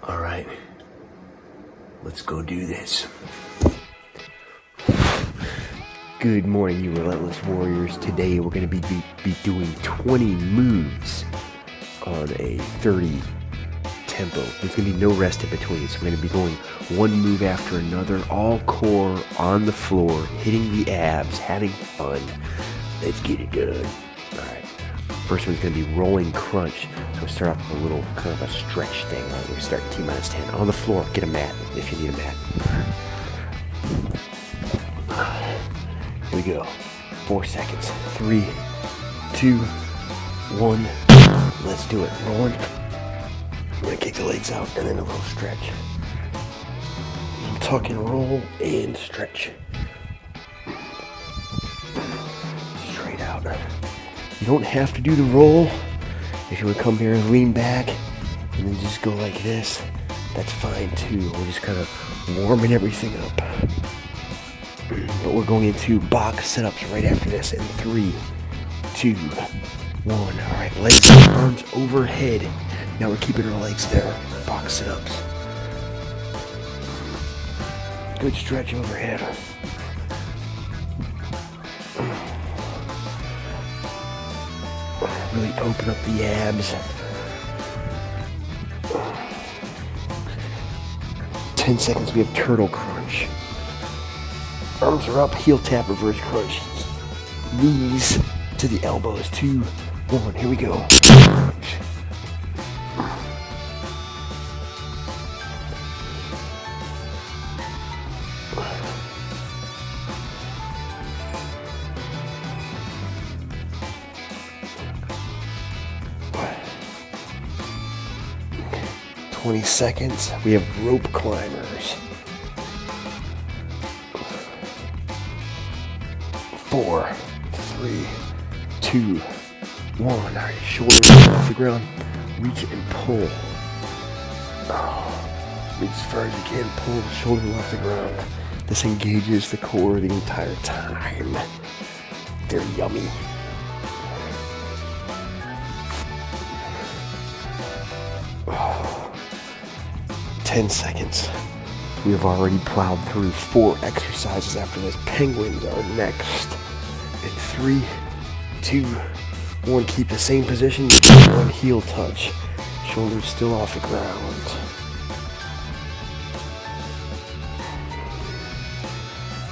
All right, let's go do this. Good morning, you Relentless Warriors. Today we're going to be doing 20 moves on a 30 tempo. There's going to be no rest in between, so we're going to be going one move after another, all core on the floor, hitting the abs, having fun. Let's get it done. All right. First one's going to be rolling crunch. So we'll start off with a little kind of a stretch thing. Right? We're starting T-10 on the floor. Get a mat if you need a mat. Here we go. 4 seconds. 3, 2, 1. Let's do it. Rolling. We're going to kick the legs out and then a little stretch. Tuck and roll and stretch. Straight out. You don't have to do the roll. If you want to come here and lean back and then just go like this, that's fine too. We're just kind of warming everything up. But we're going into box setups right after this in 3, 2, 1. All right, legs and arms overhead. Now we're keeping our legs there. Box sit-ups. Good stretch overhead. Really open up the abs. 10 seconds, we have turtle crunch. Arms are up, heel tap, reverse crunch. Knees to the elbows. 2, 1, here we go. 20 seconds, we have rope climbers. 4, 3, 2, 1. All right, shoulders off the ground. Reach and pull. Reach as far as you can. Pull the shoulder off the ground. This engages the core the entire time. They're yummy. Oh. 10 seconds. We have already plowed through 4 exercises after this. Penguins are next. In 3, 2, 1. Keep the same position. One heel touch. Shoulders still off the ground.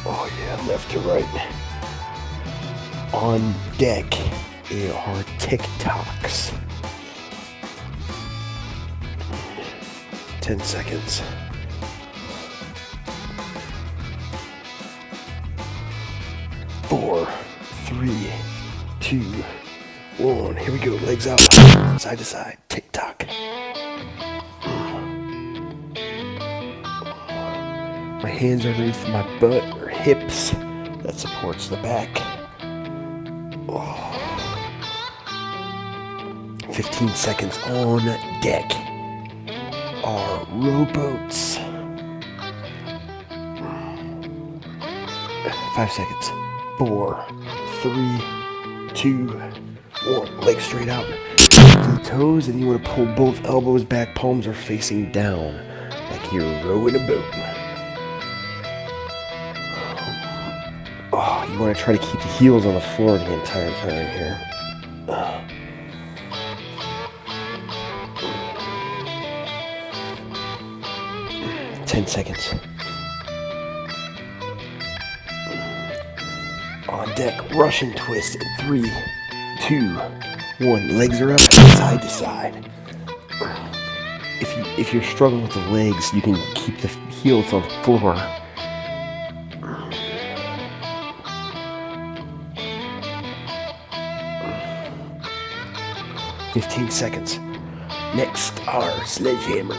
Oh yeah, left to right. On deck are TikToks. 10 seconds. 4, 3, 2, 1. Here we go. Legs out. Side to side. TikTok. My hands are underneath my butt or hips. That supports the back. 15 seconds on deck are rowboats. 5 seconds. 4, 3, 2, 1. Legs straight out to the toes, and you want to pull both elbows back. Palms are facing down, like you're rowing a boat. Oh, you want to try to keep the heels on the floor the entire time here. 10 seconds. On deck, Russian twist in 3, 2, 1. Legs are up, side to side. If you're struggling with the legs, you can keep the heels on the floor. "15 seconds. Next are sledgehammers.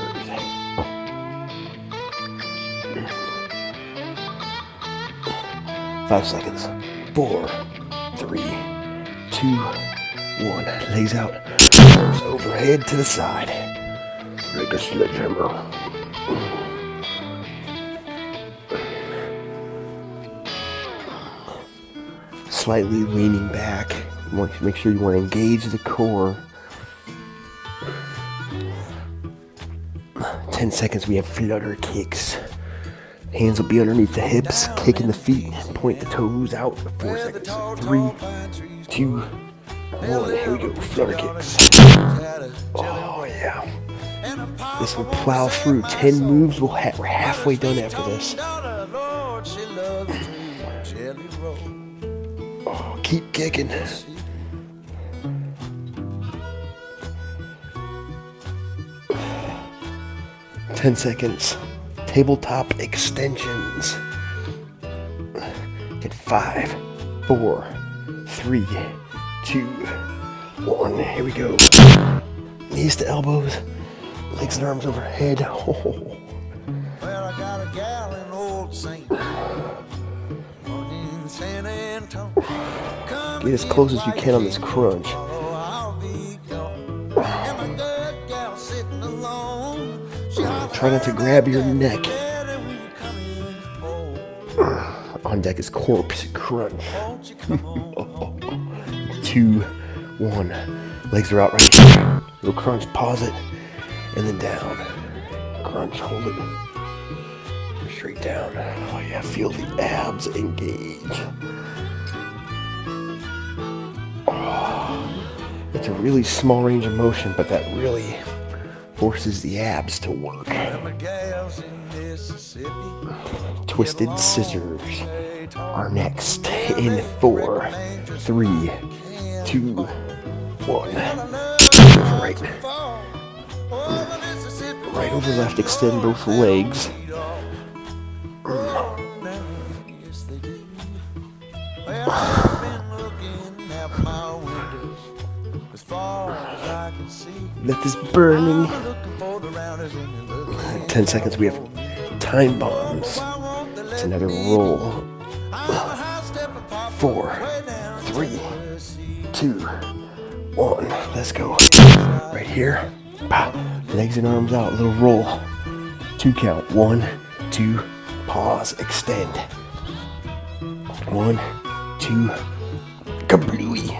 5 seconds. 4, 3, 2, 1. Legs out. Arms overhead to the side. Like a sledgehammer. Slightly leaning back. Make sure you want to engage the core. 10 seconds, we have flutter kicks. Hands will be underneath the hips, kicking the feet, point the toes out. 4 seconds. 3, 2, 1. Here we go. Flutter kicks. Oh, yeah. This will plow through 10 moves. We're halfway done after this. Oh, keep kicking. 10 seconds. Tabletop extensions. At 5, 4, 3, 2, 1. Here we go. Knees to elbows. Legs and arms overhead. Oh. Well, I got a gal in Old St. Get as close as you can on this crunch. Try not to grab your neck. On deck is corpse crunch. 2, 1. Legs are out right here. Little crunch, pause it, and then down. Crunch, hold it. Straight down. Oh yeah, feel the abs engage. Oh, it's a really small range of motion, but that really forces the abs to work. Twisted scissors are next in 4, 3, 2, 1. Right. Right over left, extend both legs. Let this burning. 10 seconds, we have time bombs. It's another roll. 4, 3, 2, 1. Let's go. Right here. Legs and arms out. Little roll. 2 count. 1, 2. Pause. Extend. 1, 2. Kablooey.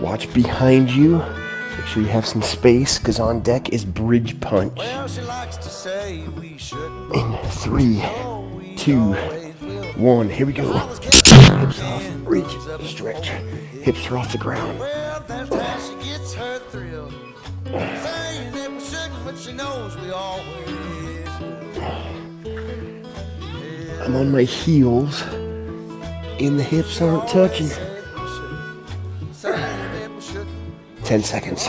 Watch behind you. Make sure you have some space, because on deck is bridge punch. In 3, 2, 1. Here we go. Hips off. Reach. Stretch. Hips are off the ground. I'm on my heels, and the hips aren't touching. 10 seconds.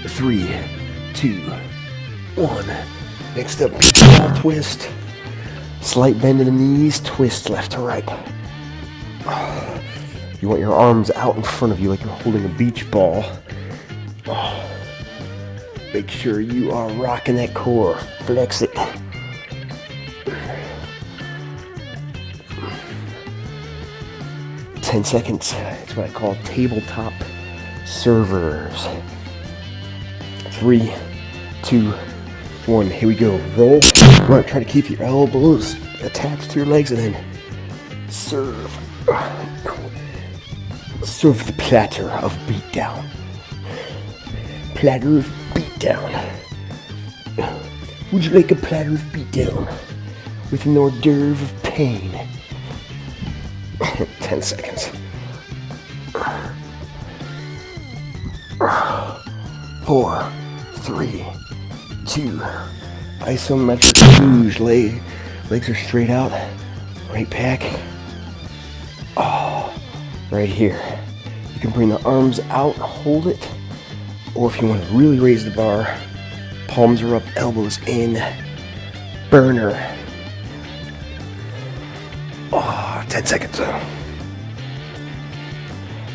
3, 2, 1. Next up, beach ball twist. Slight bend in the knees, twist left to right. You want your arms out in front of you like you're holding a beach ball. Make sure you are rocking that core. Flex it. Ten seconds. It's what I call tabletop servers. 3, 2, 1. Here we go. Roll. You want to try to keep your elbows attached to your legs and then serve. Serve the platter of beatdown. Platter of beatdown. Would you like a platter of beatdown with an hors d'oeuvre of pain? 10 seconds. 4, 3, 2. Isometric luge. Legs are straight out. Right back. Right here. You can bring the arms out, hold it. Or if you want to really raise the bar, palms are up, elbows in. Burner. 10 seconds.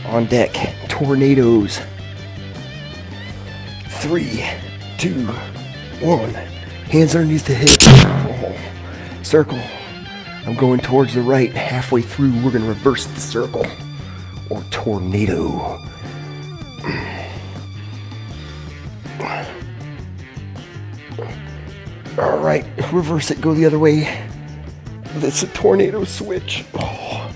On deck, tornadoes. 3, 2, 1. Hands underneath the hips. Circle. I'm going towards the right. Halfway through, we're going to reverse the circle. Or tornado. Alright, reverse it, go the other way. That's a tornado switch. Oh.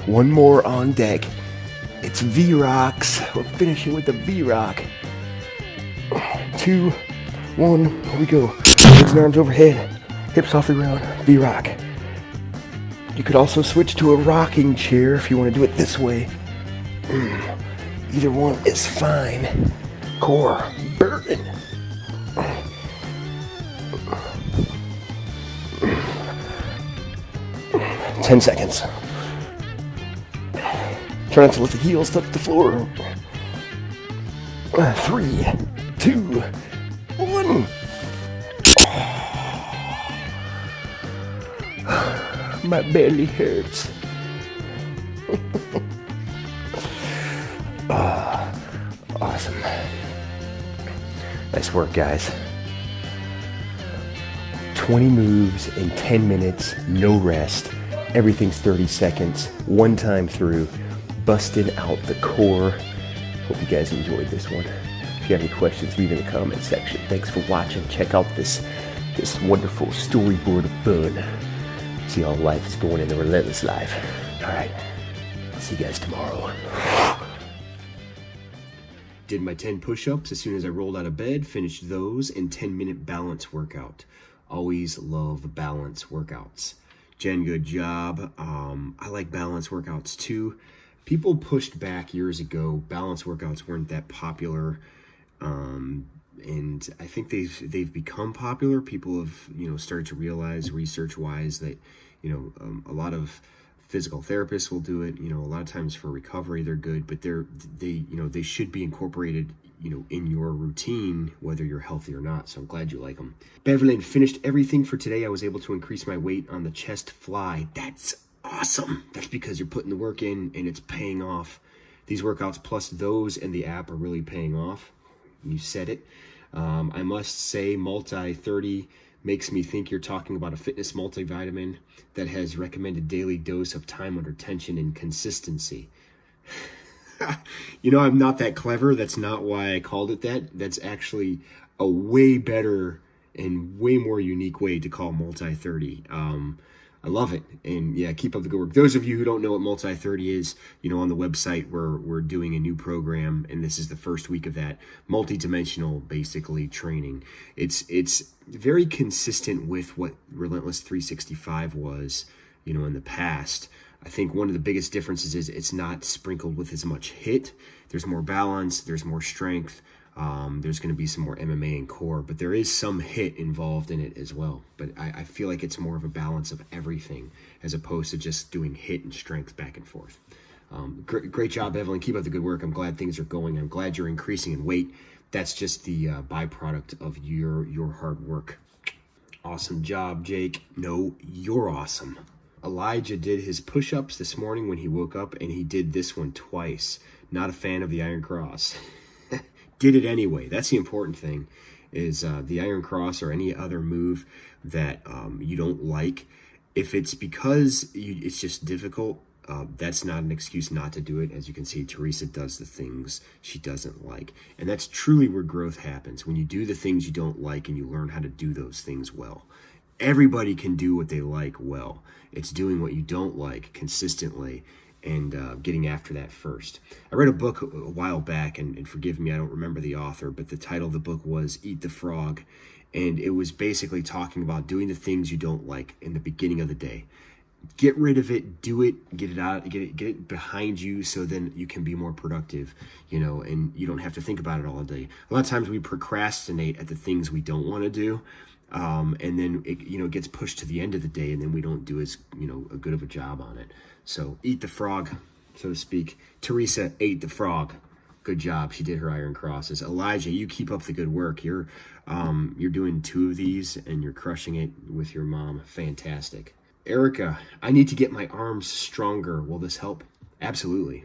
One more on deck. It's V-Rocks. We're finishing with the V-Rock. 2, 1, here we go. Legs and arms overhead. Hips off the ground. V-Rock. You could also switch to a rocking chair if you want to do it this way. Either one is fine. Core burning. 10 seconds. Try not to let the heels touch the floor. 3, 2, 1. My belly hurts. Awesome. Nice work, guys. 20 moves in 10 minutes, no rest. Everything's 30 seconds, one time through, busting out the core. Hope you guys enjoyed this one. If you have any questions, leave in the comment section. Thanks for watching. Check out this wonderful storyboard of fun. See how life is going in the Relentless life. All right, I'll see you guys tomorrow. Did my 10 push-ups as soon as I rolled out of bed, finished those, and 10-minute balance workout. Always love balance workouts. Jen, good job. I like balance workouts too. People pushed back years ago. Balance workouts weren't that popular, and I think they've become popular. People have started to realize research-wise that a lot of physical therapists will do it. A lot of times for recovery they're good, but they should be incorporated in your routine, whether you're healthy or not. So I'm glad you like them. Beverly finished everything for today. I was able to increase my weight on the chest fly. That's awesome. That's because you're putting the work in and it's paying off. These workouts plus those and the app are really paying off. You said it. I must say Multi 30 makes me think you're talking about a fitness multivitamin that has recommended daily dose of time under tension and consistency. I'm not that clever. That's not why I called it that. That's actually a way better and way more unique way to call Multi 30. I love it. And yeah, keep up the good work. Those of you who don't know what Multi 30 is, on the website we're doing a new program, and this is the first week of that. Multi-dimensional, basically, training. It's very consistent with what Relentless 365 was, in the past. I think one of the biggest differences is it's not sprinkled with as much HIIT. There's more balance, there's more strength, there's going to be some more MMA and core, but there is some HIIT involved in it as well. But I feel like it's more of a balance of everything as opposed to just doing HIIT and strength back and forth. Great job, Evelyn. Keep up the good work. I'm glad things are going. I'm glad you're increasing in weight. That's just the byproduct of your hard work. Awesome job, Jake. No, you're awesome. Elijah did his push-ups this morning when he woke up, and he did this one twice. Not a fan of the Iron Cross. Did it anyway. That's the important thing, is the Iron Cross or any other move that you don't like. If it's because it's just difficult, that's not an excuse not to do it. As you can see, Teresa does the things she doesn't like. And that's truly where growth happens, when you do the things you don't like and you learn how to do those things well. Everybody can do what they like well. It's doing what you don't like consistently and getting after that first. I read a book a while back, and forgive me, I don't remember the author, but the title of the book was Eat the Frog. And it was basically talking about doing the things you don't like in the beginning of the day. Get rid of it, do it, get it out, get it behind you, so then you can be more productive, and you don't have to think about it all day. A lot of times we procrastinate at the things we don't want to do. And then it gets pushed to the end of the day, and then we don't do as a good of a job on it. So eat the frog, so to speak. Teresa ate the frog. Good job. She did her Iron Crosses. Elijah, you keep up the good work. You're doing 2 of these, and you're crushing it with your mom. Fantastic. Erica, I need to get my arms stronger. Will this help? Absolutely.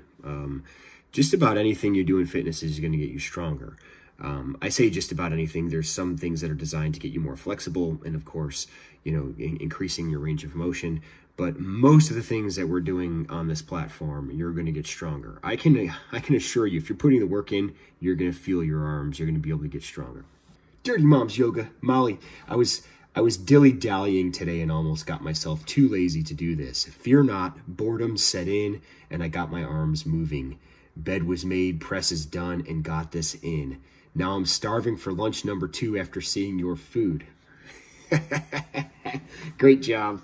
Just about anything you do in fitness is going to get you stronger. I say just about anything. There's some things that are designed to get you more flexible and, of course, increasing your range of motion. But most of the things that we're doing on this platform, you're going to get stronger. I can assure you, if you're putting the work in, you're going to feel your arms. You're going to be able to get stronger. Dirty Moms Yoga. Molly, I was I was dilly-dallying today and almost got myself too lazy to do this. Fear not, boredom set in, and I got my arms moving. Bed was made, press is done, and got this in. Now I'm starving for lunch number 2 after seeing your food. Great job.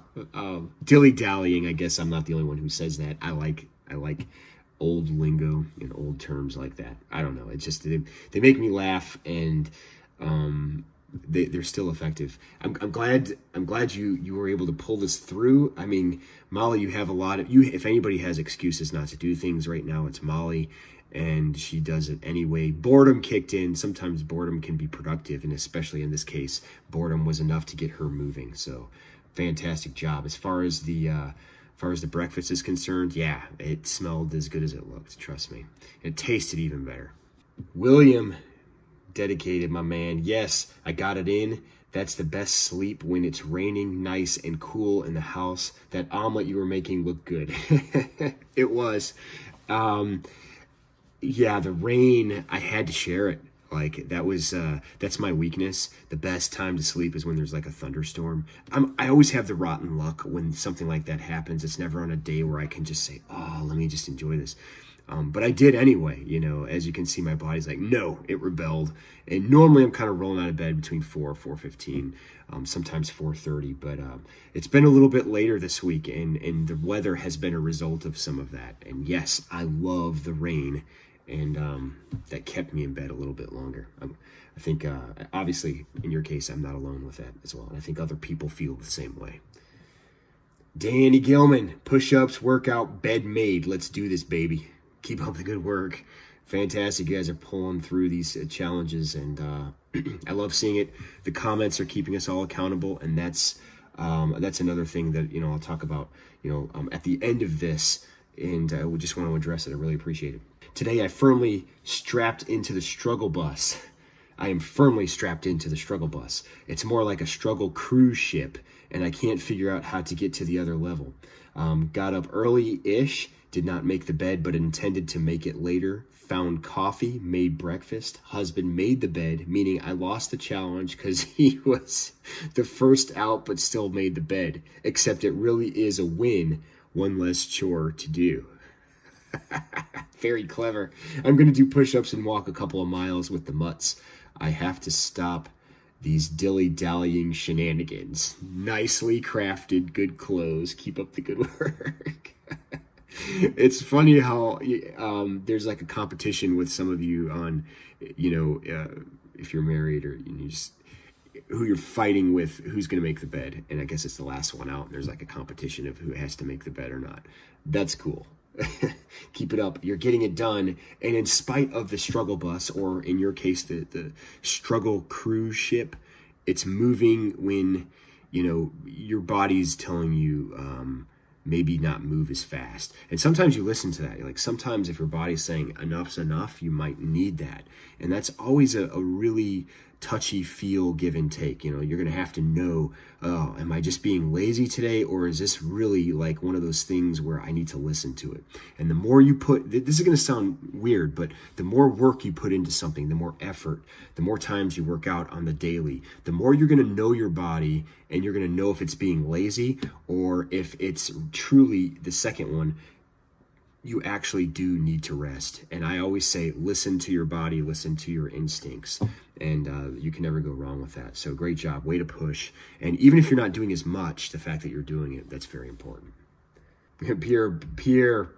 Dilly-dallying, I guess I'm not the only one who says that. I like old lingo and old terms like that. I don't know. It's just, they make me laugh, and they're still effective. I'm glad you were able to pull this through. I mean, Molly, you have a lot of if anybody has excuses not to do things right now, it's Molly, and she does it anyway. Boredom kicked in. Sometimes boredom can be productive, and especially in this case, boredom was enough to get her moving. So fantastic job. As far as the breakfast is concerned, yeah, it smelled as good as it looked, trust me. It tasted even better. William, dedicated, my man. Yes, I got it in. That's the best sleep when it's raining, nice and cool in the house. That omelet you were making looked good. It was. Yeah, the rain, I had to share it. Like, that's my weakness. The best time to sleep is when there's like a thunderstorm. I always have the rotten luck when something like that happens. It's never on a day where I can just say, oh, let me just enjoy this. But I did anyway. As you can see, my body's like, no, it rebelled. And normally I'm kind of rolling out of bed between 4 or 4:15, sometimes 4:30. But it's been a little bit later this week, and the weather has been a result of some of that. And yes, I love the rain, and that kept me in bed a little bit longer. I think, obviously, in your case, I'm not alone with that as well. And I think other people feel the same way. Danny Gilman, push-ups, workout, bed made. Let's do this, baby. Keep up the good work. Fantastic. You guys are pulling through these challenges, and I love seeing it. The comments are keeping us all accountable, and that's another thing that I'll talk about at the end of this, and I just want to address it. I really appreciate it. Today I firmly strapped into the struggle bus. I am firmly strapped into the struggle bus. It's more like a struggle cruise ship, and I can't figure out how to get to the other level. Got up early-ish. Did not make the bed, but intended to make it later. Found coffee, made breakfast. Husband made the bed, meaning I lost the challenge because he was the first out, but still made the bed. Except it really is a win. One less chore to do. Very clever. I'm going to do push-ups and walk a couple of miles with the mutts. I have to stop these dilly-dallying shenanigans. Nicely crafted, good clothes. Keep up the good work. It's funny how there's like a competition with some of you on, if you're married or who you're fighting with, who's going to make the bed. And I guess it's the last one out. There's like a competition of who has to make the bed or not. That's cool. Keep it up. You're getting it done. And in spite of the struggle bus, or in your case, the struggle cruise ship, it's moving when, your body's telling you, maybe not move as fast. And sometimes you listen to that. Like sometimes if your body's saying enough's enough, you might need that. And that's always a really touchy feel give and take. You're going to have to know, oh, am I just being lazy today? Or is this really like one of those things where I need to listen to it? And the more you put, this is going to sound weird, but the more work you put into something, the more effort, the more times you work out on the daily, the more you're going to know your body, and you're going to know if it's being lazy or if it's truly the second one, you actually do need to rest. And I always say, listen to your body, listen to your instincts, and you can never go wrong with that. So great job, way to push. And even if you're not doing as much, the fact that you're doing it, that's very important. Pierre,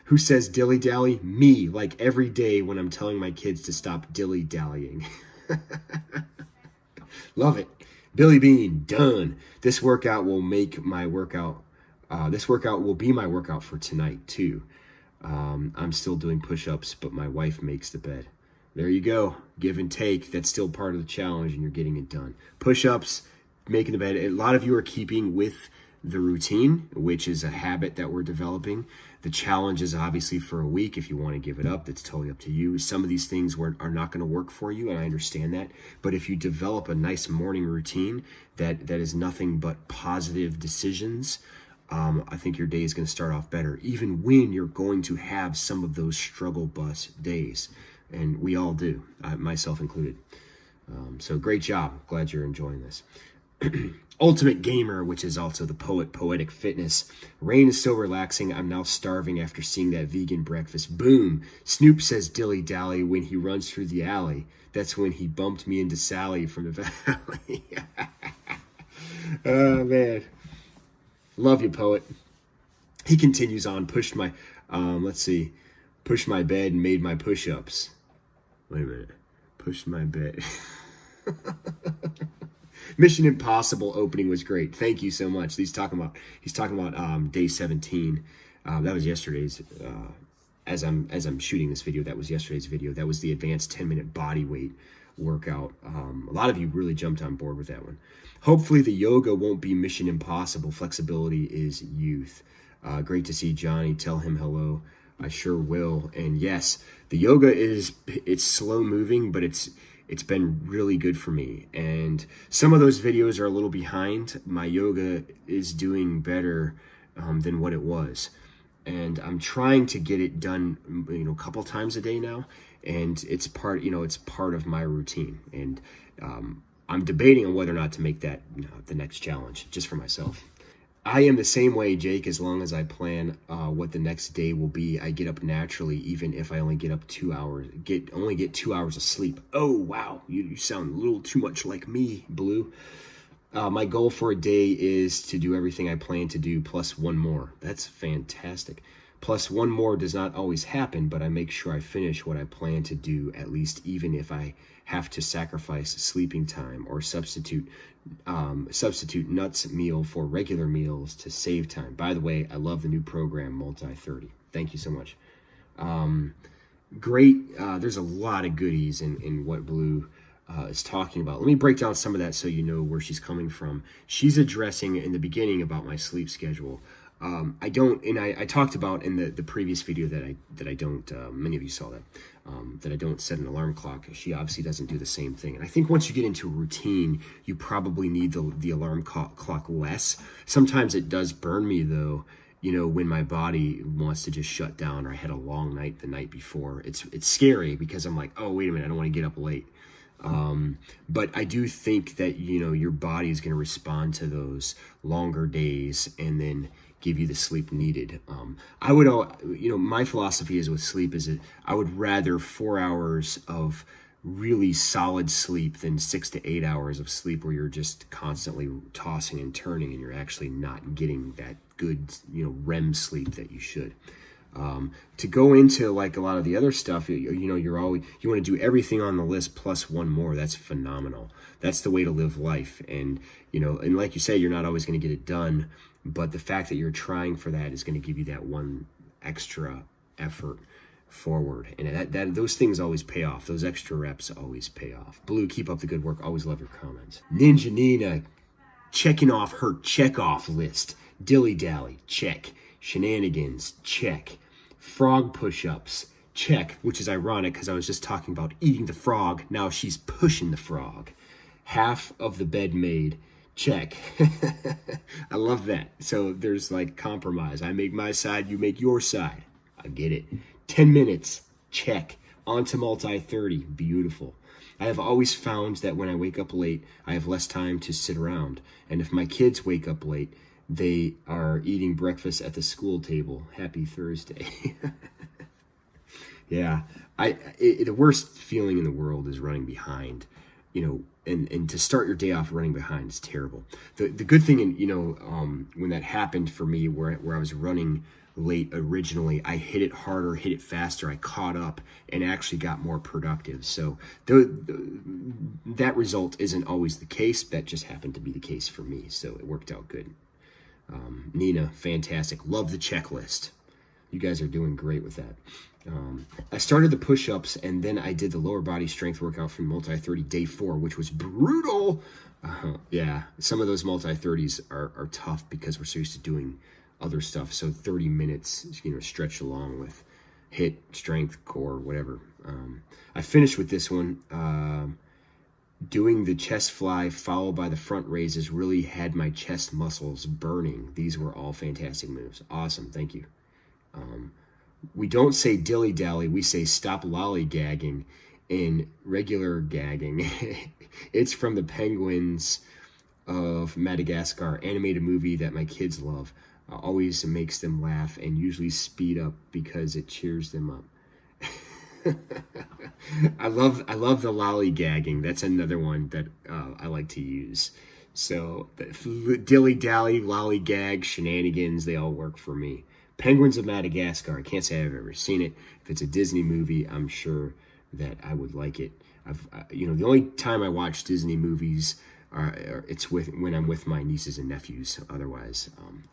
who says dilly-dally? Me, like every day when I'm telling my kids to stop dilly-dallying. Love it. Billy Bean, done. This workout will make my workout. This workout will be my workout for tonight too. I'm still doing push-ups, but my wife makes the bed. There you go. Give and take. That's still part of the challenge, and you're getting it done. Push-ups, making the bed. A lot of you are keeping with the routine, which is a habit that we're developing. The challenge is obviously for a week. If you want to give it up, that's totally up to you. Some of these things are not going to work for you, and I understand that. But if you develop a nice morning routine that is nothing but positive decisions, I think your day is going to start off better, even when you're going to have some of those struggle bus days. And we all do, myself included. So great job. Glad you're enjoying this. Ultimate Gamer, which is also the Poetic Fitness. Rain is so relaxing. I'm now starving after seeing that vegan breakfast. Boom. Snoop says dilly dally when he runs through the alley. That's when he bumped me into Sally from the valley. Oh, man. Love you, poet. He continues on, pushed my, pushed my bed and made my push-ups. Wait a minute. Pushed my bed. Mission Impossible opening was great. Thank you so much. He's talking about day 17. That was yesterday's. As I'm shooting this video, that was yesterday's video. That was the advanced 10-minute body weight workout. A lot of you really jumped on board with that one. Hopefully the yoga won't be Mission Impossible. Flexibility is youth. Great to see Johnny. Tell him hello. I sure will. And yes, the yoga it's slow moving, but it's been really good for me. And some of those videos are a little behind. My yoga is doing better than what it was. And I'm trying to get it done, a couple times a day now. And it's part of my routine. And I'm debating on whether or not to make that the next challenge, just for myself. I am the same way, Jake, as long as I plan what the next day will be. I get up naturally, even if I only get up 2 hours, only get 2 hours of sleep. Oh, wow. You sound a little too much like me, Blue. My goal for a day is to do everything I plan to do, plus one more. That's fantastic. Plus one more does not always happen, but I make sure I finish what I plan to do, at least even if I have to sacrifice sleeping time or substitute nuts meal for regular meals to save time. By the way, I love the new program, Multi-30. Thank you so much. Great. There's a lot of goodies in what Blue is talking about. Let me break down some of that so you know where she's coming from. She's addressing in the beginning about my sleep schedule. I talked about in the previous video that I don't, many of you saw that I don't set an alarm clock. She obviously doesn't do the same thing. And I think once you get into a routine, you probably need the alarm clock less. Sometimes it does burn me though, when my body wants to just shut down, or I had a long night the night before. It's scary because I'm like, oh, wait a minute, I don't want to get up late. But I do think that, your body is going to respond to those longer days and then give you the sleep needed. I would, my philosophy is with sleep is that I would rather 4 hours of really solid sleep than 6 to 8 hours of sleep where you're just constantly tossing and turning and you're actually not getting that good, REM sleep that you should. To go into like a lot of the other stuff, you want to do everything on the list plus one more. That's phenomenal. That's the way to live life. And, and like you say, you're not always going to get it done, but the fact that you're trying for that is going to give you that one extra effort forward. And that those things always pay off. Those extra reps always pay off. Blue, keep up the good work. Always love your comments. Ninja Nina, checking off her check-off list. Dilly-dally, check. Shenanigans, check. Frog push-ups, check, which is ironic because I was just talking about eating the frog. Now she's pushing the frog. Half of the bed made, check. I love that. So there's like compromise. I make my side, you make your side. I get it. 10 minutes, check. On to Multi-30, beautiful. I have always found that when I wake up late, I have less time to sit around. And if my kids wake up late, they are eating breakfast at the school table. Happy Thursday. Yeah. The worst feeling in the world is running behind, and to start your day off running behind is terrible. The good thing, when that happened for me, where I was running late originally, I hit it harder, hit it faster. I caught up and actually got more productive. So that result isn't always the case. That just happened to be the case for me. So it worked out good. Nina, fantastic. Love the checklist. You guys are doing great with that. I started the push-ups and then I did the lower body strength workout from Multi-30 day 4, which was brutal. Yeah, some of those Multi-30s are tough because we're so used to doing other stuff. So 30 minutes, stretch along with HIIT, strength, core, whatever. I finished with this one. Doing the chest fly followed by the front raises really had my chest muscles burning. These were all fantastic moves. Awesome. Thank you. We don't say dilly-dally. We say stop lollygagging in regular gagging. It's from the Penguins of Madagascar, animated movie that my kids love. Always makes them laugh and usually speed up because it cheers them up. I love the lollygagging. That's another one that I like to use. So dilly dally, lollygag, shenanigans, they all work for me. Penguins of Madagascar. I can't say I've ever seen it. If it's a Disney movie, I'm sure that I would like it. The only time I watch Disney movies it's when I'm with my nieces and nephews. Otherwise, I'm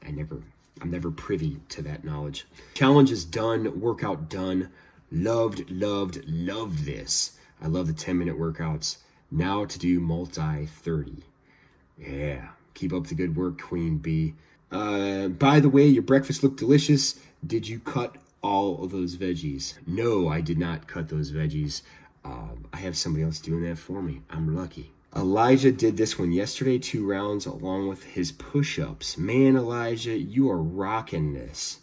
never privy to that knowledge. Challenge is done. Workout done. Loved this. I love the 10-minute workouts. Now to do multi 30. Yeah. Keep up the good work, Queen Bee. By the way, your breakfast looked delicious. Did you cut all of those veggies? No, I did not cut those veggies. I have somebody else doing that for me. I'm lucky. Elijah did this one yesterday, 2 rounds along with his push-ups. Man, Elijah, you are rocking this.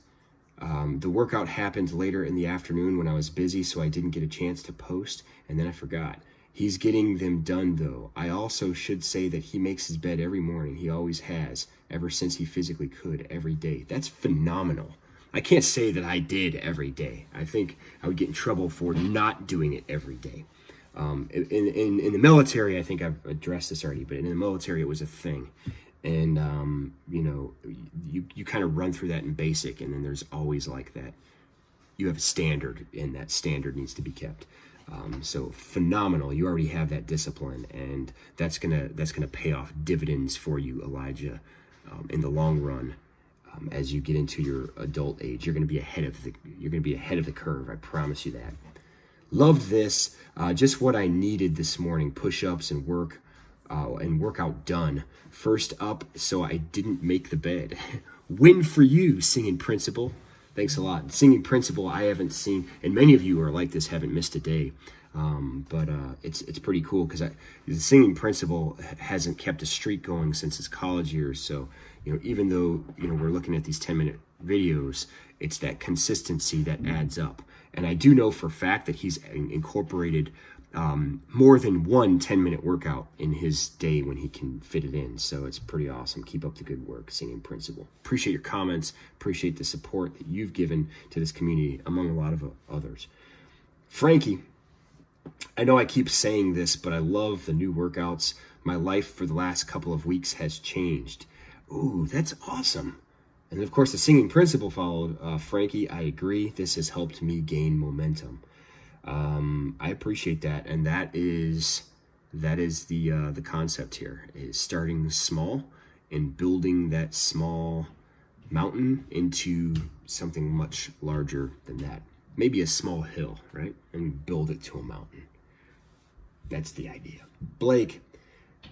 The workout happened later in the afternoon when I was busy, so I didn't get a chance to post, and then I forgot. He's getting them done, though. I also should say that he makes his bed every morning. He always has, ever since he physically could, every day. That's phenomenal. I can't say that I did every day. I think I would get in trouble for not doing it every day. In the military, I think I've addressed this already, but in the military, it was a thing. And, you kind of run through that in basic, and then there's always like that. You have a standard, and that standard needs to be kept. So phenomenal. You already have that discipline, and that's gonna pay off dividends for you, Elijah, in the long run. As you get into your adult age, you're gonna be ahead of the curve. I promise you that. Loved this. Just what I needed this morning. Push-ups and workout done. First up, so I didn't make the bed. Win for you, Singing Principal. Thanks a lot. Singing Principal, I haven't seen, and many of you are like this, haven't missed a day. But it's pretty cool because the Singing Principal hasn't kept a streak going since his college years. So, even though, we're looking at these 10-minute videos, it's that consistency that adds up. And I do know for a fact that he's incorporated more than one 10-minute workout in his day when he can fit it in. So it's pretty awesome. Keep up the good work, Singing Principal. Appreciate your comments. Appreciate the support that you've given to this community, among a lot of others. Frankie, I know I keep saying this, but I love the new workouts. My life for the last couple of weeks has changed. Ooh, that's awesome. And of course, the Singing Principal followed. Frankie, I agree. This has helped me gain momentum. I appreciate that, and that is the concept here, is starting small and building that small mountain into something much larger than that. Maybe a small hill, right? And build it to a mountain. That's the idea. Blake,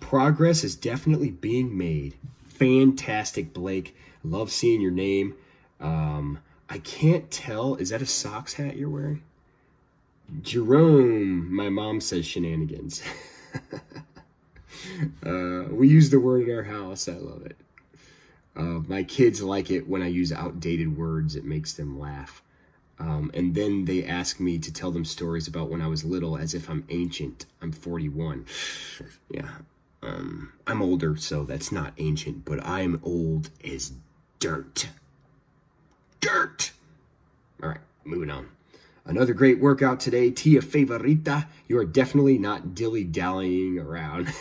progress is definitely being made. Fantastic, Blake. Love seeing your name. I can't tell. Is that a socks hat you're wearing? Jerome, my mom says shenanigans. We use the word in our house. I love it. My kids like it when I use outdated words. It makes them laugh. And then they ask me to tell them stories about when I was little as if I'm ancient. I'm 41. Yeah. I'm older, so that's not ancient, but I'm old as dirt. Dirt! All right, moving on. Another great workout today. Tia Favorita, you are definitely not dilly-dallying around.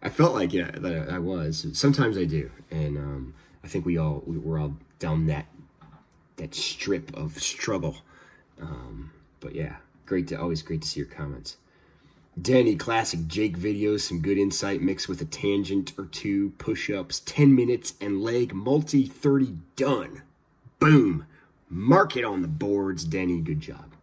I felt like that I was. Sometimes I do, and I think we're all down that strip of struggle. But yeah, always great to see your comments. Danny, classic Jake videos, some good insight mixed with a tangent or two, push-ups, 10 minutes, and leg multi-30 done. Boom. Mark it on the boards, Danny. Good job.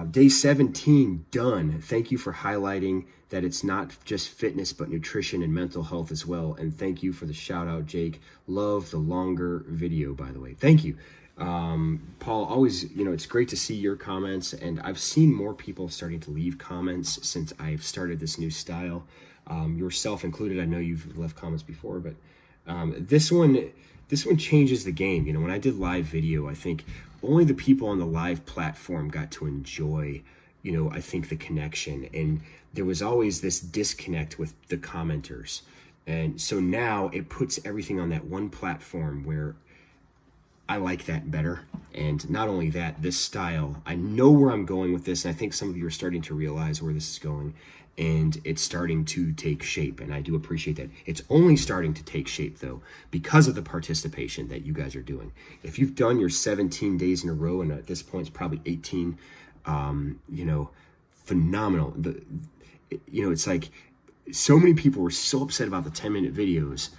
Day 17 done. Thank you for highlighting that it's not just fitness, but nutrition and mental health as well. And thank you for the shout out, Jake. Love the longer video, by the way. Thank you. Paul, always, it's great to see your comments, and I've seen more people starting to leave comments since I've started this new style, yourself included. I know you've left comments before, but this one changes the game. When I did live video, I think only the people on the live platform got to enjoy, I think the connection, and there was always this disconnect with the commenters. And so now it puts everything on that one platform where I like that better. And not only that, this style, I know where I'm going with this, and I think some of you are starting to realize where this is going, and it's starting to take shape, and I do appreciate that. It's only starting to take shape, though, because of the participation that you guys are doing. If you've done your 17 days in a row, and at this point it's probably 18, phenomenal. It's like so many people were so upset about the 10-minute videos,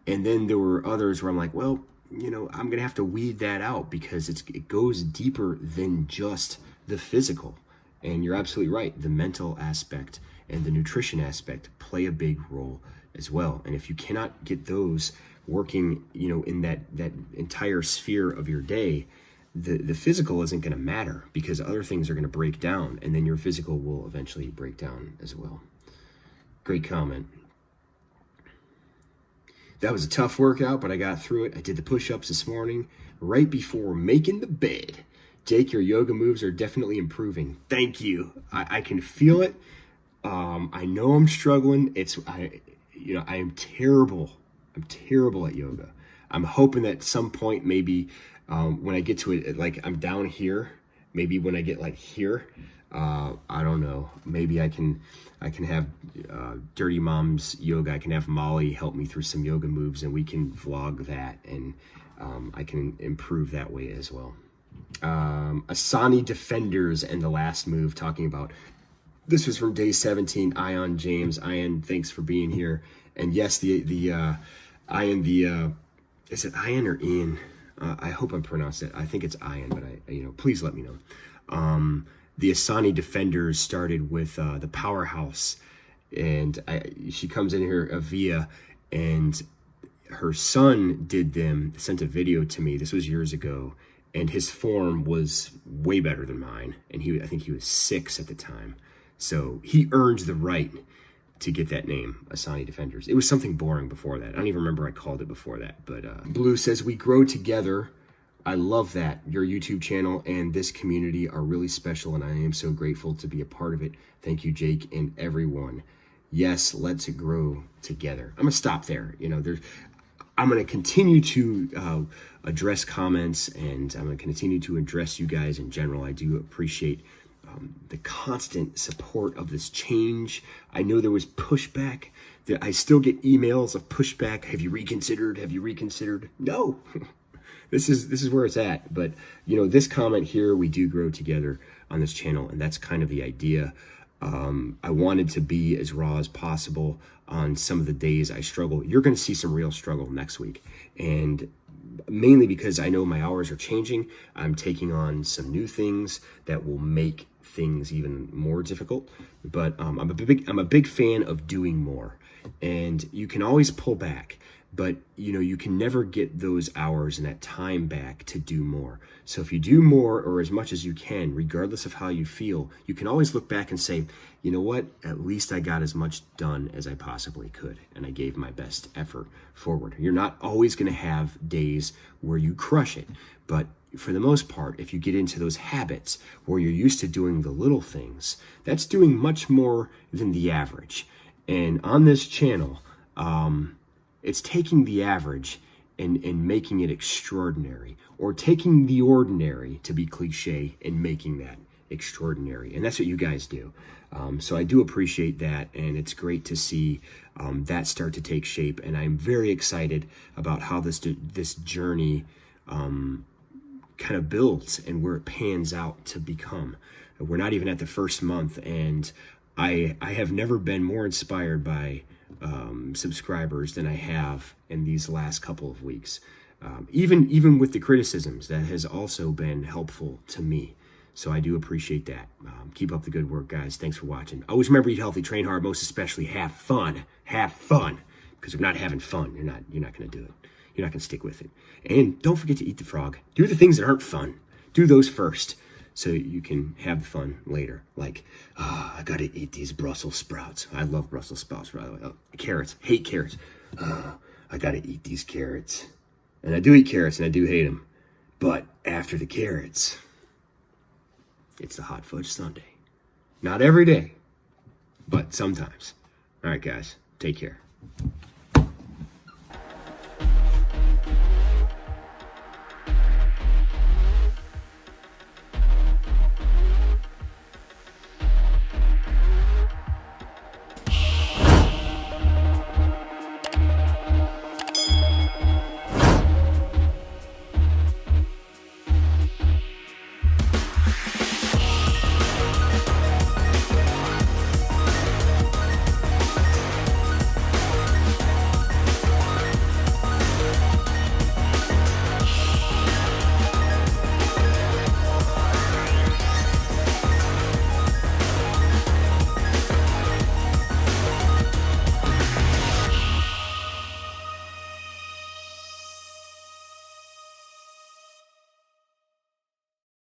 and then there were others where I'm like, well, I'm going to have to weed that out because it goes deeper than just the physical. And you're absolutely right. The mental aspect and the nutrition aspect play a big role as well. And if you cannot get those working, in that entire sphere of your day, the physical isn't going to matter because other things are going to break down, and then your physical will eventually break down as well. Great comment. That was a tough workout, but I got through it. I did the push-ups this morning right before making the bed. Jake, your yoga moves are definitely improving. Thank you. I can feel it. I know I'm struggling. I am terrible. I'm terrible at yoga. I'm hoping that at some point, maybe when I get to it, like I'm down here, maybe when I get like here, I don't know. Maybe I can have Dirty Mom's yoga. I can have Molly help me through some yoga moves, and we can vlog that, and I can improve that way as well. Asani Defenders and the last move, talking about, this was from day 17. Ion James. Ion, thanks for being here. And yes, the Ion, is it Ion or Ian? I hope I pronounced it. I think it's Ion, but please let me know. The Asani Defenders started with the Powerhouse, and she comes in here, Avia, and her son did them, sent a video to me. This was years ago, and his form was way better than mine, and I think he was 6 at the time. So he earned the right to get that name, Asani Defenders. It was something boring before that. I don't even remember I called it before that. But Blue says, we grow together. I love that. Your YouTube channel and this community are really special, and I am so grateful to be a part of it. Thank you, Jake, and everyone. Yes, let's grow together. I'm going to stop there. I'm going to continue to address comments, and I'm going to continue to address you guys in general. I do appreciate the constant support of this change. I know there was pushback. I still get emails of pushback. Have you reconsidered? Have you reconsidered? No. This is where it's at. But, this comment here, we do grow together on this channel, and that's kind of the idea. I wanted to be as raw as possible on some of the days I struggle. You're going to see some real struggle next week, and mainly because I know my hours are changing. I'm taking on some new things that will make things even more difficult. But I'm a big fan of doing more, and you can always pull back. But, you can never get those hours and that time back to do more. So if you do more or as much as you can, regardless of how you feel, you can always look back and say, you know what, at least I got as much done as I possibly could, and I gave my best effort forward. You're not always going to have days where you crush it, but for the most part, if you get into those habits where you're used to doing the little things, that's doing much more than the average. And on this channel, it's taking the average and making it extraordinary, or taking the ordinary, to be cliche, and making that extraordinary. And that's what you guys do. So I do appreciate that, and it's great to see that start to take shape. And I'm very excited about how this journey kind of builds and where it pans out to become. We're not even at the first month, and I have never been more inspired by subscribers than I have in these last couple of weeks. Even with the criticisms, that has also been helpful to me. So I do appreciate that. Keep up the good work, guys. Thanks for watching. Always remember, eat healthy, train hard, most especially have fun. Have fun. Because if you're not having fun, you're not going to do it. You're not going to stick with it. And don't forget to eat the frog. Do the things that aren't fun. Do those first, so you can have the fun later. Like, I got to eat these Brussels sprouts. I love Brussels sprouts, by the way. Carrots. Hate carrots. I got to eat these carrots. And I do eat carrots, and I do hate them. But after the carrots, it's the hot fudge sundae. Not every day, but sometimes. All right, guys, take care.